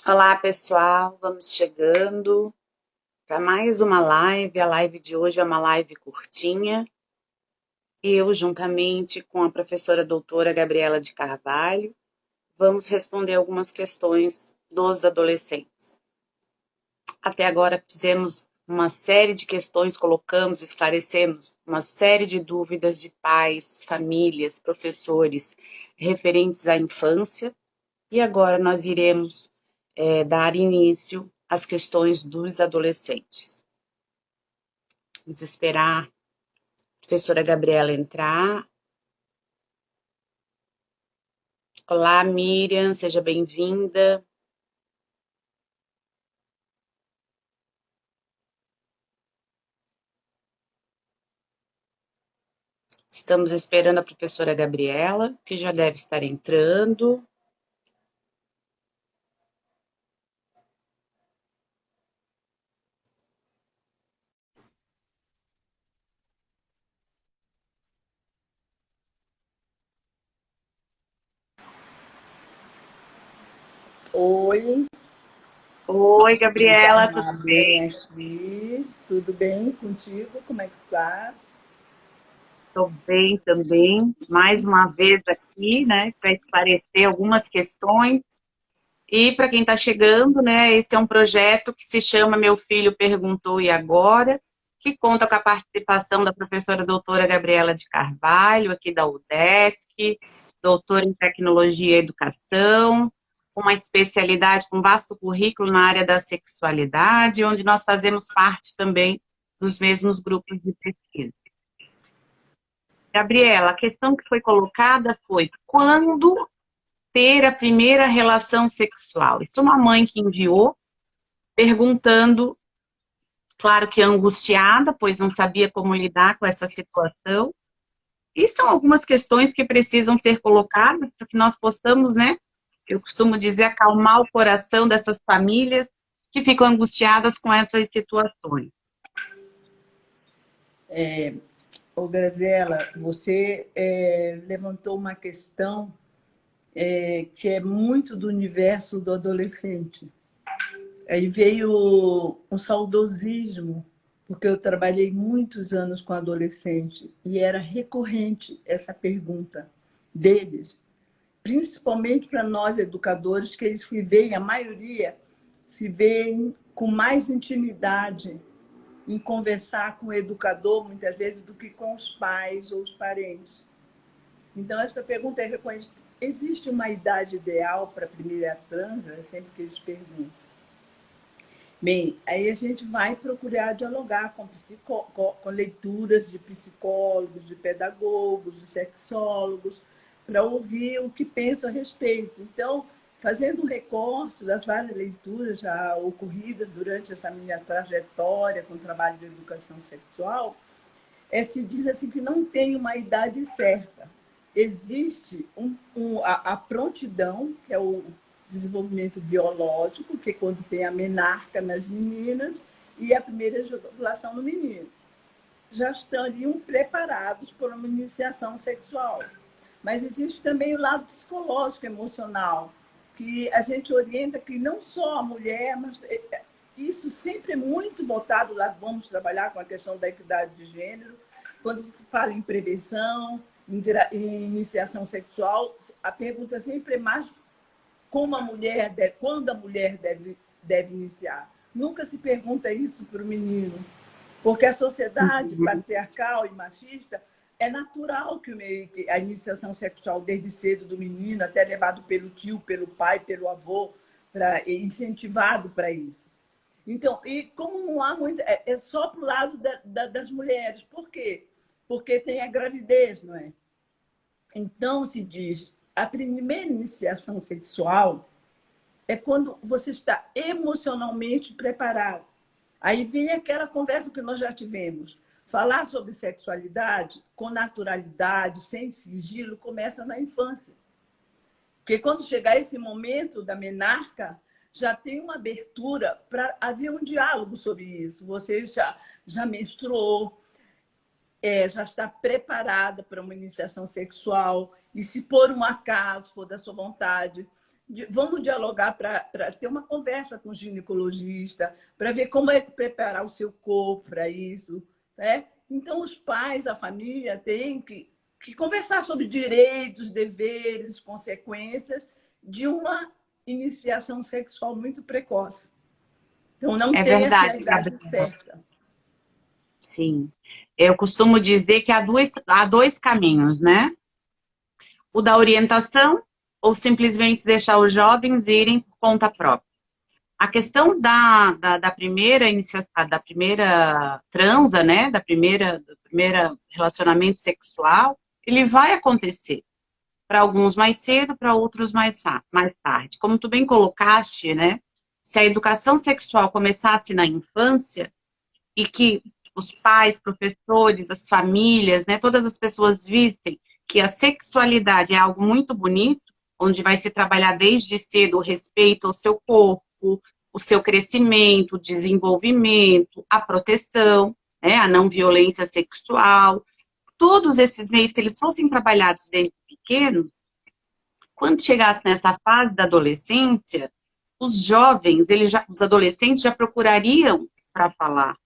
Olá, pessoal, vamos chegando para mais uma live. A live de hoje é uma live curtinha. Eu, juntamente com a professora doutora Gabriela de Carvalho, vamos responder algumas questões dos adolescentes. Até agora fizemos uma série de questões, colocamos, esclarecemos uma série de dúvidas de pais, famílias, professores referentes à infância. E agora nós iremos dar início às questões dos adolescentes. Vamos esperar a professora Gabriela entrar. Olá, Miriam, seja bem-vinda. Estamos esperando a professora Gabriela, que já deve estar entrando. Oi, Oi, vamos Gabriela, tudo arrumar bem? bem aqui. Tudo bem contigo? Como é que tá? Estou bem também. Mais uma vez aqui, né, para esclarecer algumas questões. E para quem está chegando, né, esse é um projeto que se chama Meu Filho Perguntou e Agora, que conta com a participação da professora doutora Gabriela de Carvalho, aqui da UDESC, doutora em Tecnologia e Educação, uma especialidade com vasto currículo na área da sexualidade, onde nós fazemos parte também dos mesmos grupos de pesquisa. Gabriela, a questão que foi colocada foi: quando ter a primeira relação sexual? Isso é uma mãe que enviou, perguntando, claro que angustiada, pois não sabia como lidar com essa situação. E são algumas questões que precisam ser colocadas para que nós possamos, né? Eu costumo dizer, acalmar o coração dessas famílias que ficam angustiadas com essas situações. Ô, Grazela, você levantou uma questão que é muito do universo do adolescente. Aí veio um saudosismo, porque eu trabalhei muitos anos com adolescente e era recorrente essa pergunta deles, principalmente para nós educadores, que eles se veem, a maioria se veem com mais intimidade em conversar com o educador, muitas vezes, do que com os pais ou os parentes. Então, essa pergunta é reconhecida. Existe uma idade ideal para a primeira transa? É sempre que eles perguntam. Bem, aí a gente vai procurar dialogar com leituras de psicólogos, de pedagogos, de sexólogos, para ouvir o que pensam a respeito. Então, fazendo um recorte das várias leituras já ocorridas durante essa minha trajetória com o trabalho de educação sexual, se diz assim que não tem uma idade certa. Existe a prontidão, que é o desenvolvimento biológico, que é quando tem a menarca nas meninas e a primeira ejaculação no menino. Já estariam preparados para uma iniciação sexual. Mas existe também o lado psicológico, emocional, que a gente orienta que não só a mulher, mas isso sempre é muito voltado, lá vamos trabalhar com a questão da equidade de gênero, quando se fala em prevenção, em iniciação sexual, a pergunta sempre é mais como a mulher deve, quando a mulher deve iniciar. Nunca se pergunta isso para o menino, porque a sociedade patriarcal e machista é natural que a iniciação sexual desde cedo do menino, até levado pelo tio, pelo pai, pelo avô, incentivado para isso. Então, e como não há muito, é só para o lado das mulheres. Por quê? Porque tem a gravidez, não é? Então, se diz, a primeira iniciação sexual é quando você está emocionalmente preparado. Aí vem aquela conversa que nós já tivemos. Falar sobre sexualidade com naturalidade, sem sigilo, começa na infância. Porque quando chegar esse momento da menarca, já tem uma abertura para haver um diálogo sobre isso. Você já menstruou, já está preparada para uma iniciação sexual, e se por um acaso for da sua vontade, Vamos dialogar para ter uma conversa com o ginecologista, para ver como é preparar o seu corpo para isso, né? Então, os pais, a família, têm que conversar sobre direitos, deveres, consequências de uma iniciação sexual muito precoce. Então, não É tem assim, verdade, a idade Gabriela. certa. Sim. Eu costumo dizer que há dois caminhos, né? O da orientação ou simplesmente deixar os jovens irem por conta própria. A questão da primeira iniciação, da primeira transa, né? Do primeiro relacionamento sexual, ele vai acontecer. Para alguns mais cedo, para outros mais tarde. Como tu bem colocaste, né? Se a educação sexual começasse na infância e que os pais, professores, as famílias, né, todas as pessoas vissem que a sexualidade é algo muito bonito, onde vai se trabalhar desde cedo o respeito ao seu corpo, o seu crescimento, o desenvolvimento, a proteção, né, a não violência sexual. Todos esses meios, se eles fossem trabalhados desde pequeno, quando chegasse nessa fase da adolescência, os jovens, os adolescentes já procurariam para falar,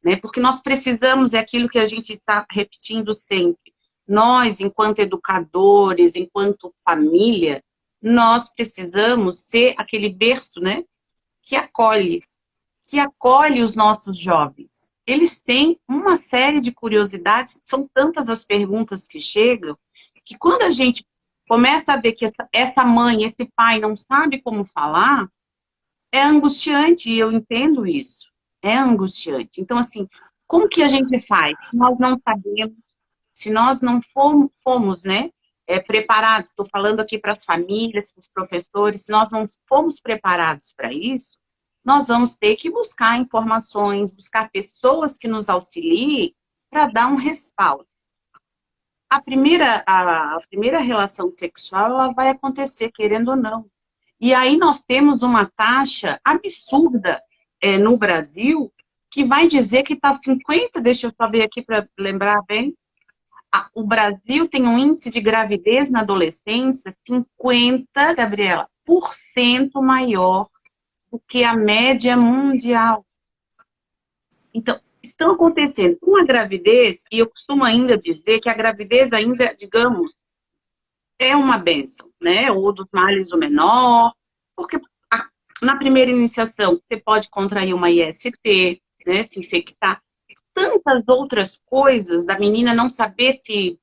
né? Porque nós precisamos, é aquilo que a gente está repetindo sempre, nós, enquanto educadores, enquanto família, nós precisamos ser aquele berço, né? Que acolhe os nossos jovens. Eles têm uma série de curiosidades, são tantas as perguntas que chegam, que quando a gente começa a ver que essa mãe, esse pai não sabe como falar, é angustiante, e eu entendo isso. É angustiante. Então, assim, como que a gente faz? Se nós não sabemos, se nós não fomos, né, preparados, estou falando aqui para as famílias, para os professores, se nós não fomos preparados para isso, nós vamos ter que buscar informações, buscar pessoas que nos auxiliem para dar um respaldo. A primeira relação sexual, ela vai acontecer, querendo ou não. E aí nós temos uma taxa absurda no Brasil, que vai dizer que está 50, deixa eu só ver aqui para lembrar bem, o Brasil tem um índice de gravidez na adolescência 50, Gabriela, por cento maior do que a média mundial. Então, estão acontecendo uma gravidez, e eu costumo ainda dizer que a gravidez ainda, digamos, é uma bênção, né? O dos males o menor, porque na primeira iniciação você pode contrair uma IST, né? Se infectar. Tantas outras coisas da menina não saber se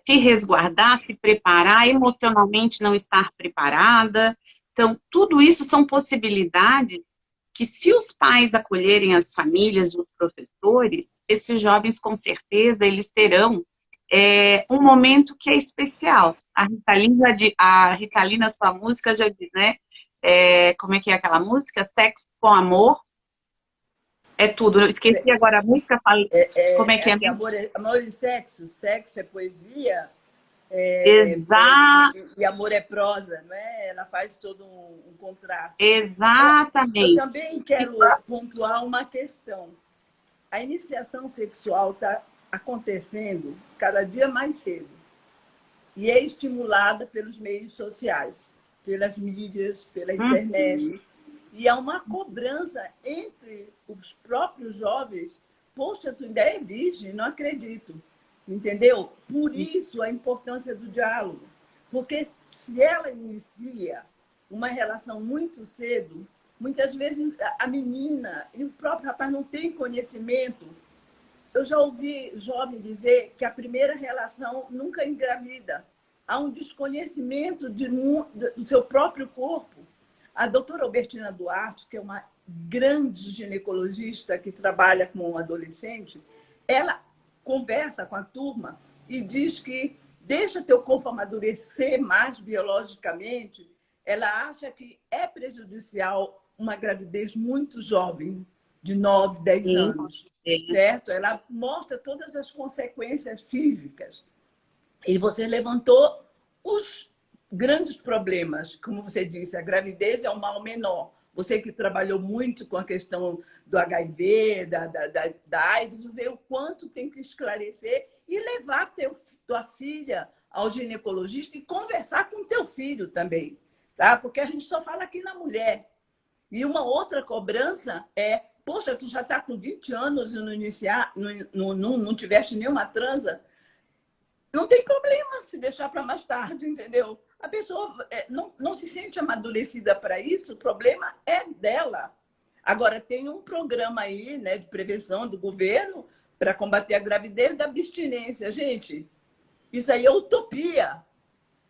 resguardar, se preparar, emocionalmente não estar preparada. Então, tudo isso são possibilidades que, se os pais acolherem as famílias e os professores, esses jovens, com certeza, eles terão um momento que é especial. A Ritalina, sua música, já diz, né? Como é que é aquela música? Sexo com amor é tudo. Eu esqueci agora a música. Como é que é Que mesmo? amor e sexo, sexo é poesia, e amor é prosa, né? Ela faz todo um contrato. Eu Exatamente. também quero pontuar uma questão. A iniciação sexual está acontecendo cada dia mais cedo e é estimulada pelos meios sociais, pelas mídias, pela internet. E há uma cobrança entre os próprios jovens. Poxa, tu ainda é virgem? Não acredito. Entendeu? Por isso a importância do diálogo. Porque se ela inicia uma relação muito cedo, muitas vezes a menina e o próprio rapaz não têm conhecimento. Eu já ouvi jovem dizer que a primeira relação nunca engravida. Há um desconhecimento do seu próprio corpo. A doutora Albertina Duarte, que é uma grande ginecologista que trabalha com adolescente, ela conversa com a turma e diz que deixa teu corpo amadurecer mais biologicamente. Ela acha que é prejudicial uma gravidez muito jovem, de 9, 10 Sim, anos, certo? Ela mostra todas as consequências físicas. E você levantou os grandes problemas, como você disse, a gravidez é um mal menor. Você que trabalhou muito com a questão do HIV, da AIDS, vê o quanto tem que esclarecer e levar tua filha ao ginecologista e conversar com o teu filho também, tá? Porque a gente só fala aqui na mulher. E uma outra cobrança é, poxa, tu já está com 20 anos e não tiveste nenhuma transa. Não tem problema se deixar para mais tarde, entendeu? A pessoa não se sente amadurecida para isso, o problema é dela. Agora, tem um programa aí, né, de prevenção do governo para combater a gravidez da abstinência. Gente, isso aí é utopia.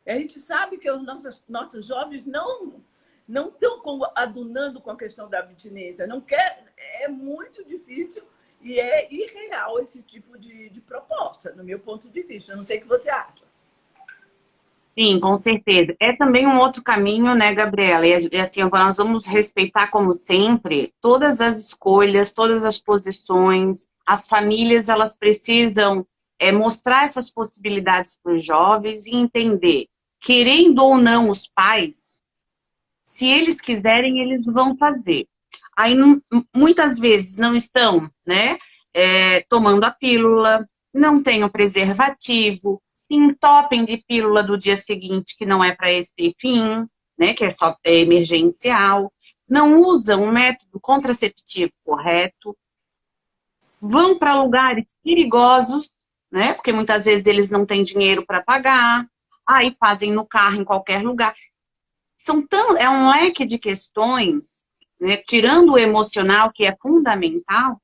A gente sabe que os nossos jovens não estão adunando com a questão da abstinência. Não quer, é muito difícil e é irreal esse tipo de proposta, no meu ponto de vista. Eu não sei o que você acha. Sim, com certeza. É também um outro caminho, né, Gabriela? E assim, nós vamos respeitar, como sempre, todas as escolhas, todas as posições. As famílias, elas precisam mostrar essas possibilidades para os jovens e entender, querendo ou não os pais, se eles quiserem, eles vão fazer. Aí, muitas vezes, não estão, né, tomando a pílula, não tem o preservativo, se entopem de pílula do dia seguinte, que não é para esse fim, né, que é só emergencial, não usam o método contraceptivo correto, vão para lugares perigosos, né, porque muitas vezes eles não têm dinheiro para pagar, aí fazem no carro em qualquer lugar. É um leque de questões, né, tirando o emocional, que é fundamental,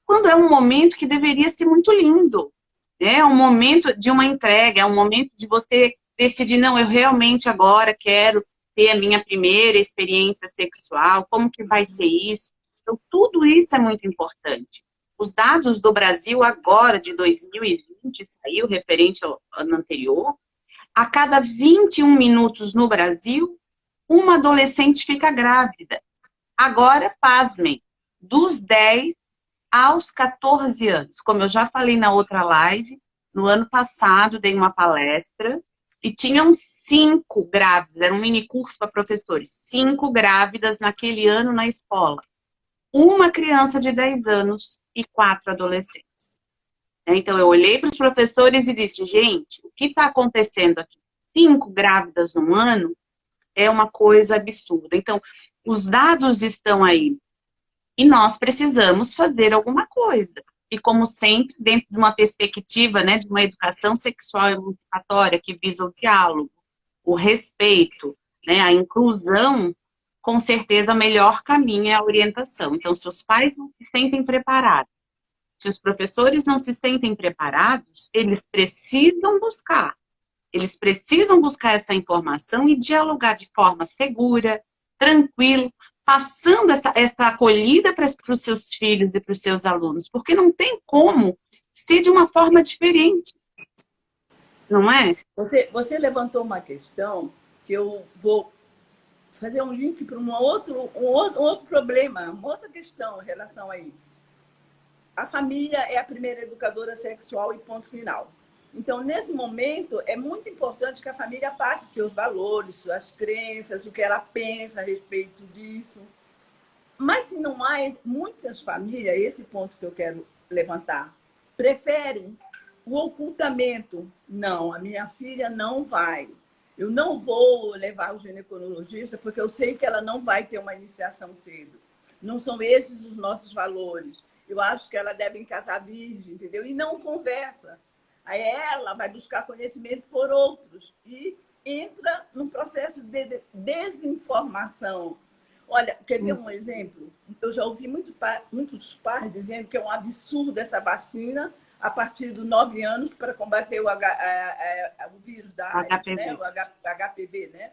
quando é um momento que deveria ser muito lindo. É um momento de uma entrega, é um momento de você decidir, não, eu realmente agora quero ter a minha primeira experiência sexual, como que vai ser isso? Então, tudo isso é muito importante. Os dados do Brasil agora, de 2020, saiu referente ao ano anterior, a cada 21 minutos no Brasil, uma adolescente fica grávida. Agora, pasmem, dos 10 aos 14 anos. Como eu já falei na outra live, no ano passado dei uma palestra e tinham 5 grávidas, era um mini curso para professores, 5 grávidas naquele ano na escola. Uma criança de 10 anos e 4 adolescentes. Então eu olhei para os professores e disse, gente, o que está acontecendo aqui? 5 grávidas no ano é uma coisa absurda. Então, os dados estão aí. E nós precisamos fazer alguma coisa. E como sempre, dentro de uma perspectiva, né, de uma educação sexual emancipatória que visa o diálogo, o respeito, né, a inclusão, com certeza o melhor caminho é a orientação. Então, se os pais não se sentem preparados, se os professores não se sentem preparados, eles precisam buscar. Eles precisam buscar essa informação e dialogar de forma segura, tranquila, passando essa acolhida para os seus filhos e para os seus alunos, porque não tem como ser de uma forma diferente, não é? Você levantou uma questão que eu vou fazer um link para um outro problema, uma outra questão em relação a isso. A família é a primeira educadora sexual e ponto final. Então, nesse momento, é muito importante que a família passe seus valores, suas crenças, o que ela pensa a respeito disso. Mas, se não há, muitas famílias, esse ponto que eu quero levantar, preferem o ocultamento. Não, a minha filha não vai. Eu não vou levar ao ginecologista porque eu sei que ela não vai ter uma iniciação cedo. Não são esses os nossos valores. Eu acho que ela deve casar virgem, entendeu? E não conversa. Aí ela vai buscar conhecimento por outros e entra num processo de desinformação. Olha, quer ver um exemplo? Eu já ouvi muitos pais dizendo que é um absurdo essa vacina a partir dos 9 anos para combater o vírus da AIDS, né? O HPV, né?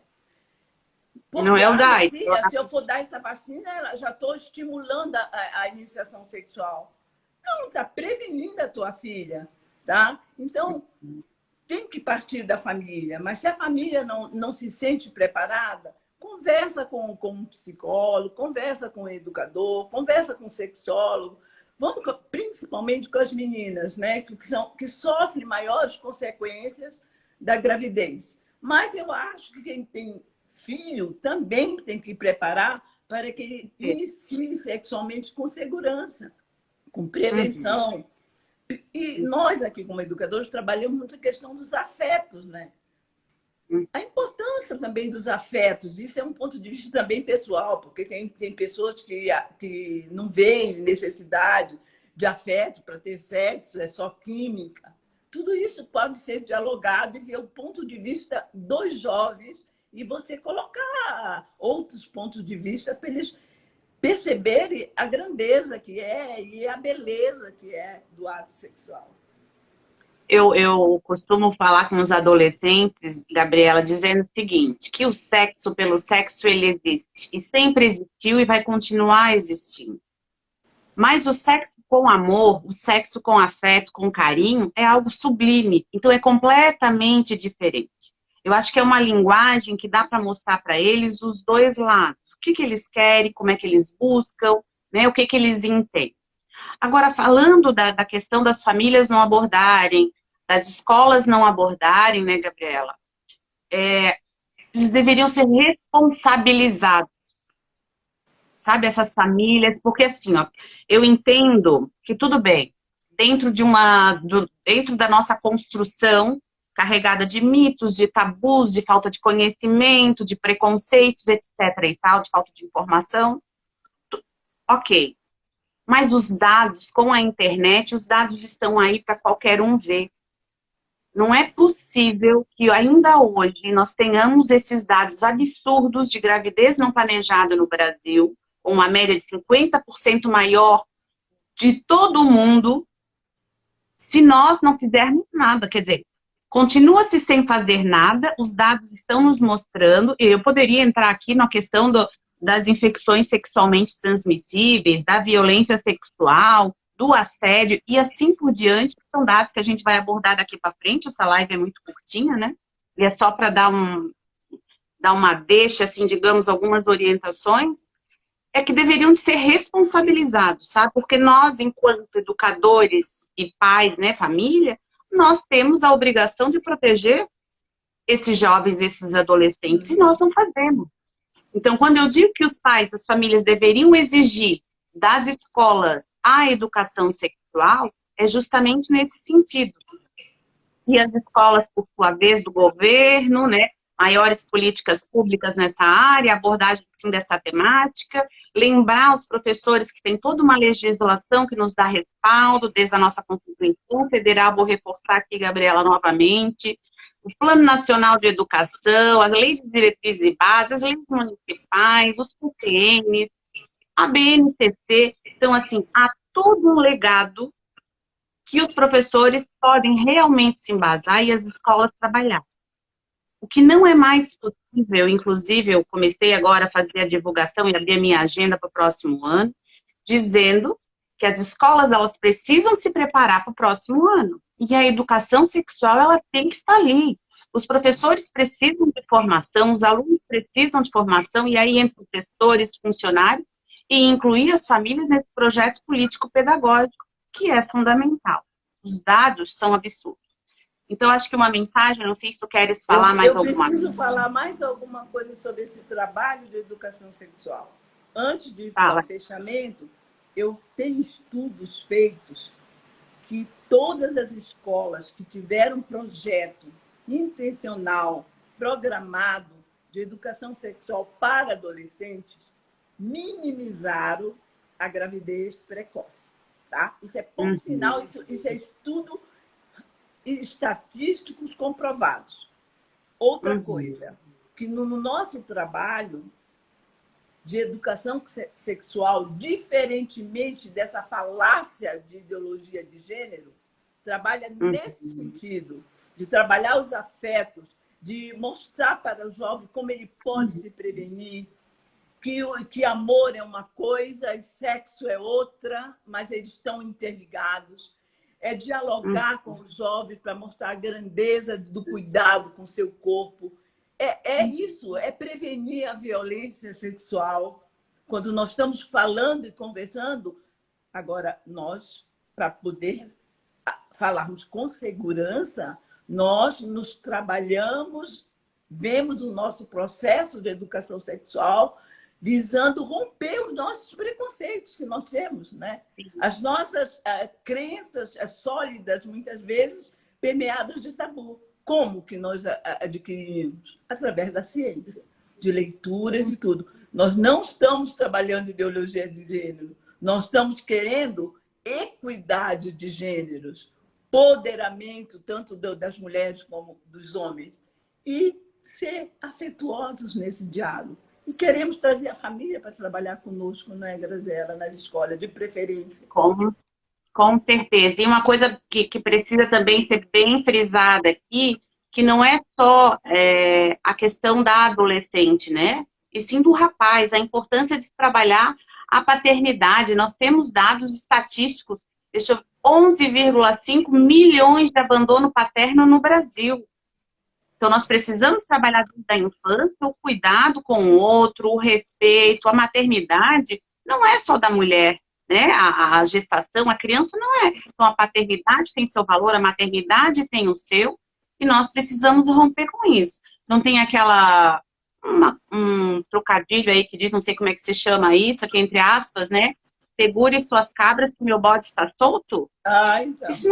Porque, não é o da AIDS. Filha, se eu for dar essa vacina, já estou estimulando a iniciação sexual. Não, está prevenindo a tua filha. Tá? Então, tem que partir da família, mas se a família não se sente preparada, conversa com um psicólogo, conversa com um educador, conversa com um sexólogo, vamos principalmente com as meninas, né, que sofrem maiores consequências da gravidez. Mas eu acho que quem tem filho também tem que preparar para que ele inicie sexualmente com segurança, com prevenção. E nós aqui, como educadores, trabalhamos muito a questão dos afetos, né? A importância também dos afetos, isso é um ponto de vista também pessoal, porque tem pessoas que não veem necessidade de afeto para ter sexo, é só química. Tudo isso pode ser dialogado e ver o ponto de vista dos jovens e você colocar outros pontos de vista para eles perceberem a grandeza que é e a beleza que é do ato sexual. Eu costumo falar com os adolescentes, Gabriela, dizendo o seguinte, que o sexo pelo sexo ele existe e sempre existiu e vai continuar existindo. Mas o sexo com amor, o sexo com afeto, com carinho, é algo sublime. Então é completamente diferente. Eu acho que é uma linguagem que dá para mostrar para eles os dois lados. O que eles querem, como é que eles buscam, né? O que eles entendem. Agora, falando da questão das famílias não abordarem, das escolas não abordarem, né, Gabriela? Eles deveriam ser responsabilizados, sabe, essas famílias, porque assim, ó, eu entendo que tudo bem, dentro da nossa construção carregada de mitos, de tabus, de falta de conhecimento, de preconceitos, etc. e tal, de falta de informação, ok. Mas os dados, com a internet, os dados estão aí para qualquer um ver. Não é possível que ainda hoje nós tenhamos esses dados absurdos de gravidez não planejada no Brasil, com uma média de 50% maior de todo o mundo, se nós não fizermos nada. Quer dizer, continua-se sem fazer nada, os dados estão nos mostrando, e eu poderia entrar aqui na questão das infecções sexualmente transmissíveis, da violência sexual, do assédio e assim por diante, que são dados que a gente vai abordar daqui para frente. Essa live é muito curtinha, né? E é só para dar uma deixa, assim, digamos, algumas orientações, é que deveriam ser responsabilizados, sabe? Porque nós, enquanto educadores e pais, né, família, nós temos a obrigação de proteger esses jovens, esses adolescentes, e nós não fazemos. Então, quando eu digo que os pais, as famílias deveriam exigir das escolas a educação sexual, é justamente nesse sentido. E as escolas, por sua vez, do governo, né, maiores políticas públicas nessa área, abordagem sim, dessa temática, lembrar os professores que tem toda uma legislação que nos dá respaldo, desde a nossa Constituição Federal, vou reforçar aqui, Gabriela, novamente, o Plano Nacional de Educação, as leis de diretrizes e bases, as leis municipais, os PTNs, a BNCC. Então, assim, há todo um legado que os professores podem realmente se embasar e as escolas trabalhar. O que não é mais possível, inclusive eu comecei agora a fazer a divulgação e abrir a minha agenda para o próximo ano, dizendo que as escolas elas precisam se preparar para o próximo ano. E a educação sexual ela tem que estar ali. Os professores precisam de formação, os alunos precisam de formação, e aí entre os gestores, funcionários, e incluir as famílias nesse projeto político-pedagógico, que é fundamental. Os dados são absurdos. Então, acho que uma mensagem, não sei se tu queres falar mais alguma coisa. Eu preciso falar mais alguma coisa sobre esse trabalho de educação sexual. Antes de ir para o fechamento, eu tenho estudos feitos que todas as escolas que tiveram um projeto intencional, programado, de educação sexual para adolescentes, minimizaram a gravidez precoce. Tá? Isso é ponto final, isso é estudo estatísticos comprovados. Outra coisa, que no nosso trabalho de educação sexual, diferentemente dessa falácia de ideologia de gênero, trabalha nesse sentido, de trabalhar os afetos, de mostrar para o jovem como ele pode se prevenir, que amor é uma coisa e sexo é outra, mas eles estão interligados. É dialogar com os jovens para mostrar a grandeza do cuidado com o seu corpo. É isso, é prevenir a violência sexual. Quando nós estamos falando e conversando, agora nós, para poder falarmos com segurança, nós nos trabalhamos, vemos o nosso processo de educação sexual visando romper os nossos preconceitos que nós temos, né? As nossas crenças sólidas, muitas vezes, permeadas de tabu. Como que nós adquirimos? Através da ciência, de leituras e tudo. Nós não estamos trabalhando ideologia de gênero, nós estamos querendo equidade de gêneros, poderamento tanto das mulheres como dos homens, e ser afetuosos nesse diálogo. E queremos trazer a família para trabalhar conosco, não é, Graziela, nas escolas, de preferência. Com certeza. E uma coisa que precisa também ser bem frisada aqui, que não é só a questão da adolescente, né? E sim do rapaz, a importância de se trabalhar a paternidade. Nós temos dados estatísticos, 11,5 milhões de abandono paterno no Brasil. Então, nós precisamos trabalhar desde a infância o cuidado com o outro, o respeito, a maternidade não é só da mulher, né? A gestação, a criança não é. Então, a paternidade tem seu valor, a maternidade tem o seu, e nós precisamos romper com isso. Não tem um trocadilho aí que diz, não sei como é que se chama isso, aqui entre aspas, né? Segure suas cabras que meu bode está solto. Então. Isso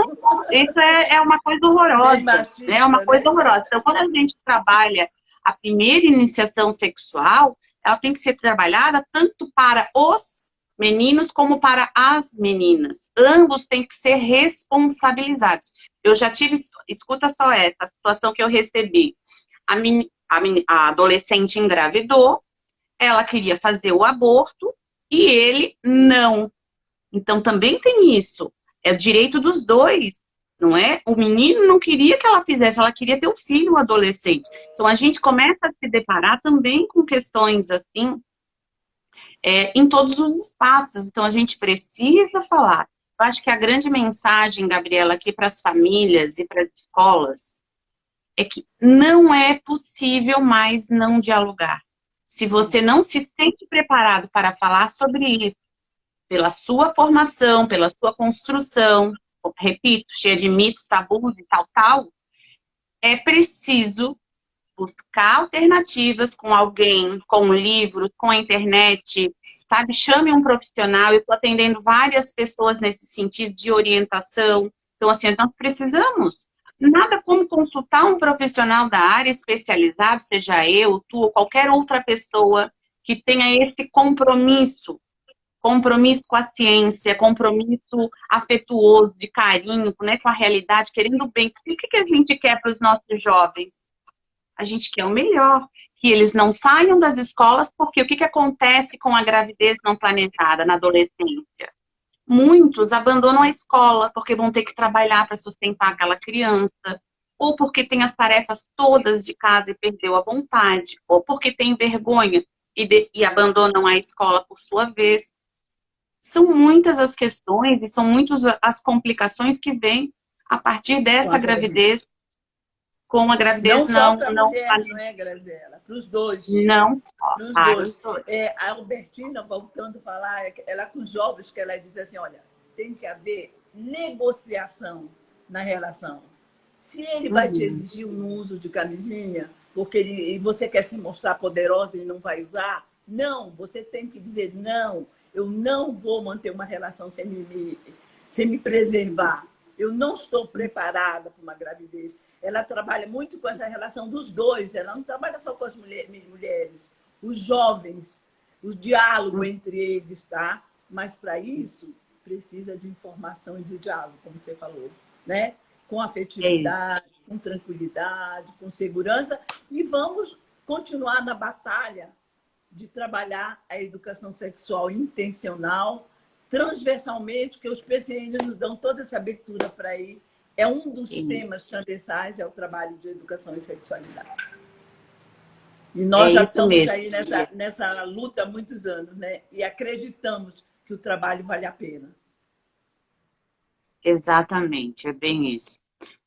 é uma coisa horrorosa, machista, né? É uma coisa horrorosa. Então, quando a gente trabalha a primeira iniciação sexual, ela tem que ser trabalhada tanto para os meninos como para as meninas. Ambos têm que ser responsabilizados. Eu já tive, escuta só essa situação que eu recebi. A adolescente engravidou, ela queria fazer o aborto e ele não. Então também tem isso. É direito dos dois, não é? O menino não queria que ela fizesse, ela queria ter um filho, um adolescente. Então a gente começa a se deparar também com questões assim, em todos os espaços. Então a gente precisa falar. Eu acho que a grande mensagem, Gabriela, aqui para as famílias e para as escolas, é que não é possível mais não dialogar. Se você não se sente preparado para falar sobre isso, pela sua formação, pela sua construção, repito, cheia de mitos, tabus e tal, é preciso buscar alternativas com alguém, com livros, com a internet, sabe? Chame um profissional. Eu estou atendendo várias pessoas nesse sentido de orientação. Então, assim, nós precisamos. Nada como consultar um profissional da área especializado, seja eu, tu ou qualquer outra pessoa que tenha esse compromisso com a ciência, compromisso afetuoso, de carinho, né, com a realidade, querendo o bem. O que a gente quer para os nossos jovens? A gente quer o melhor, que eles não saiam das escolas, porque o que acontece com a gravidez não planejada na adolescência? Muitos abandonam a escola porque vão ter que trabalhar para sustentar aquela criança, ou porque tem as tarefas todas de casa e perdeu a vontade, ou porque tem vergonha e abandonam a escola por sua vez. São muitas as questões e são muitas as complicações que vêm a partir dessa gravidez. Com a gravidez não para a mulher, não é, Graziela? Para os dois. Não, para os dois. A Albertina, voltando a falar, ela com os jovens, que ela diz assim, olha, tem que haver negociação na relação. Se ele vai te exigir um uso de camisinha, porque e você quer se mostrar poderosa e não vai usar, não, você tem que dizer, não, eu não vou manter uma relação sem me preservar. Eu não estou preparada para uma gravidez. Ela trabalha muito com essa relação dos dois. Ela não trabalha só com as mulheres, os jovens, o diálogo entre eles, tá? Mas para isso precisa de informação e de diálogo, como você falou, né? Com afetividade, com tranquilidade, com segurança. E vamos continuar na batalha de trabalhar a educação sexual intencional, transversalmente, que os PCNs nos dão toda essa abertura para ir. É um dos temas transversais, é o trabalho de educação e sexualidade. E nós já estamos mesmo aí nessa luta há muitos anos, né? E acreditamos que o trabalho vale a pena. Exatamente, é bem isso.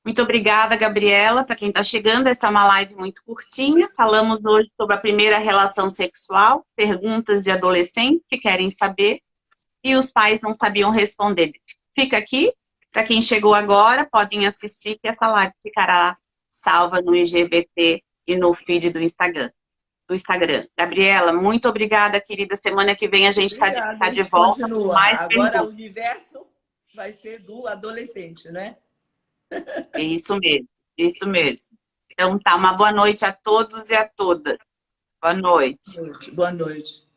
Muito obrigada, Gabriela. Para quem está chegando, essa é uma live muito curtinha. Falamos hoje sobre a primeira relação sexual, perguntas de adolescentes que querem saber e os pais não sabiam responder. Fica aqui. Para quem chegou agora, podem assistir, que essa live ficará salva no IGBT e no feed do Instagram. do Instagram. Gabriela, muito obrigada, querida. Semana que vem a gente está Obrigada, a de gente volta com continua. mais Agora o perguntas. universo vai ser do adolescente, né? É isso mesmo, isso mesmo. Então tá, uma boa noite a todos e a todas. Boa noite. Boa noite.